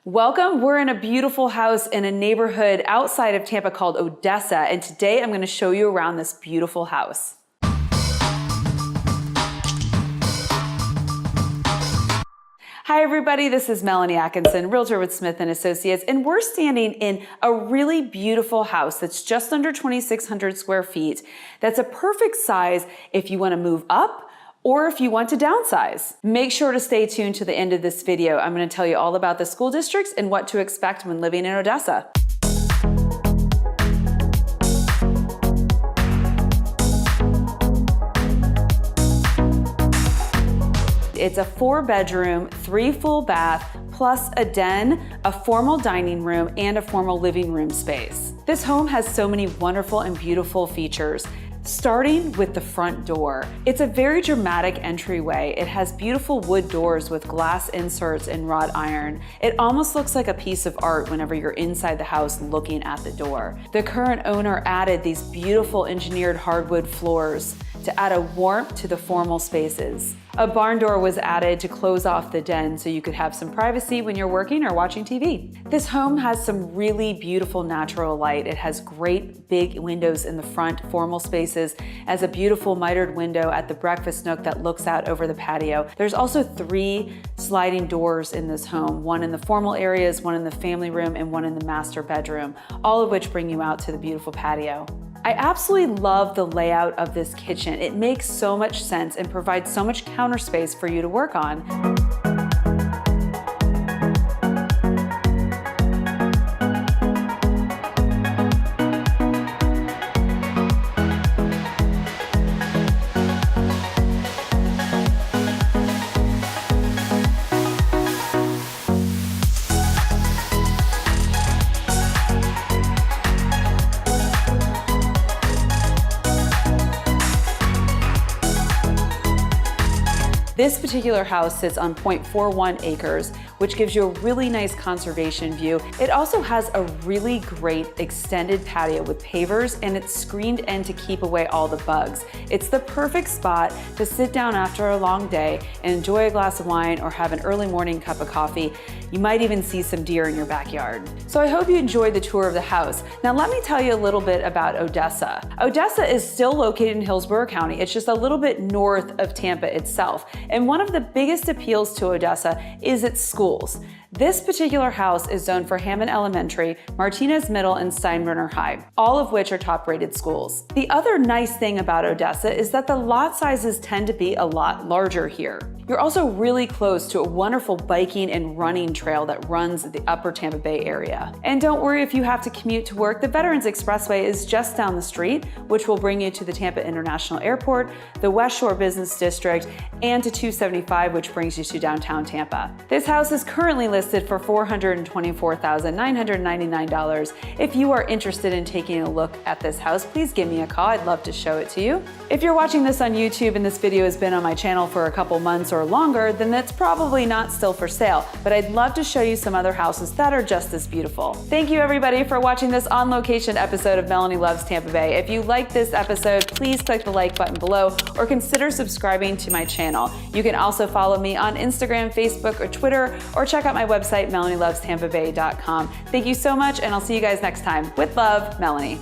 Welcome. We're in a beautiful house in a neighborhood outside of Tampa called Odessa, and today I'm going to show you around this beautiful house. Hi everybody, this is Melanie Atkinson, realtor with Smith & Associates, and we're standing in a really beautiful house that's just under 2,600 square feet. That's a perfect size if you want to move up or if you want to downsize. Make sure to stay tuned to the end of this video. I'm going to tell you all about the school districts and what to expect when living in Odessa. It's a 4-bedroom, 3 full bath, plus a den, a formal dining room, and a formal living room space. This home has so many wonderful and beautiful features. Starting with the front door. It's a very dramatic entryway. It has beautiful wood doors with glass inserts and wrought iron. It almost looks like a piece of art whenever you're inside the house looking at the door. The current owner added these beautiful engineered hardwood floors to add a warmth to the formal spaces. A barn door was added to close off the den so you could have some privacy when you're working or watching TV. This home has some really beautiful natural light. It has great big windows in the front formal spaces, as a beautiful mitered window at the breakfast nook that looks out over the patio. There's also 3 sliding doors in this home, one in the formal areas, one in the family room, and one in the master bedroom, all of which bring you out to the beautiful patio. I absolutely love the layout of this kitchen. It makes so much sense and provides so much counter space for you to work on. This particular house sits on 0.41 acres, which gives you a really nice conservation view. It also has a really great extended patio with pavers, and it's screened in to keep away all the bugs. It's the perfect spot to sit down after a long day and enjoy a glass of wine or have an early morning cup of coffee. You might even see some deer in your backyard. So I hope you enjoyed the tour of the house. Now let me tell you a little bit about Odessa. Odessa is still located in Hillsborough County. It's just a little bit north of Tampa itself. And one of the biggest appeals to Odessa is its schools. This particular house is zoned for Hammond Elementary, Martinez Middle, and Steinbrenner High, all of which are top-rated schools. The other nice thing about Odessa is that the lot sizes tend to be a lot larger here. You're also really close to a wonderful biking and running trail that runs the upper Tampa Bay area. And don't worry if you have to commute to work, the Veterans Expressway is just down the street, which will bring you to the Tampa International Airport, the West Shore Business District, and to 275, which brings you to downtown Tampa. This house is currently listed for $424,999. If you are interested in taking a look at this house, please give me a call. I'd love to show it to you. If you're watching this on YouTube and this video has been on my channel for a couple months or longer, then that's probably not still for sale, but I'd love to show you some other houses that are just as beautiful. Thank you everybody for watching this on location episode of Melanie Loves Tampa Bay. If you like this episode, please click the like button below or consider subscribing to my channel. You can also follow me on Instagram, Facebook, or Twitter, or check out my website, MelanieLovesTampaBay.com. Thank you so much, and I'll see you guys next time. With love, Melanie.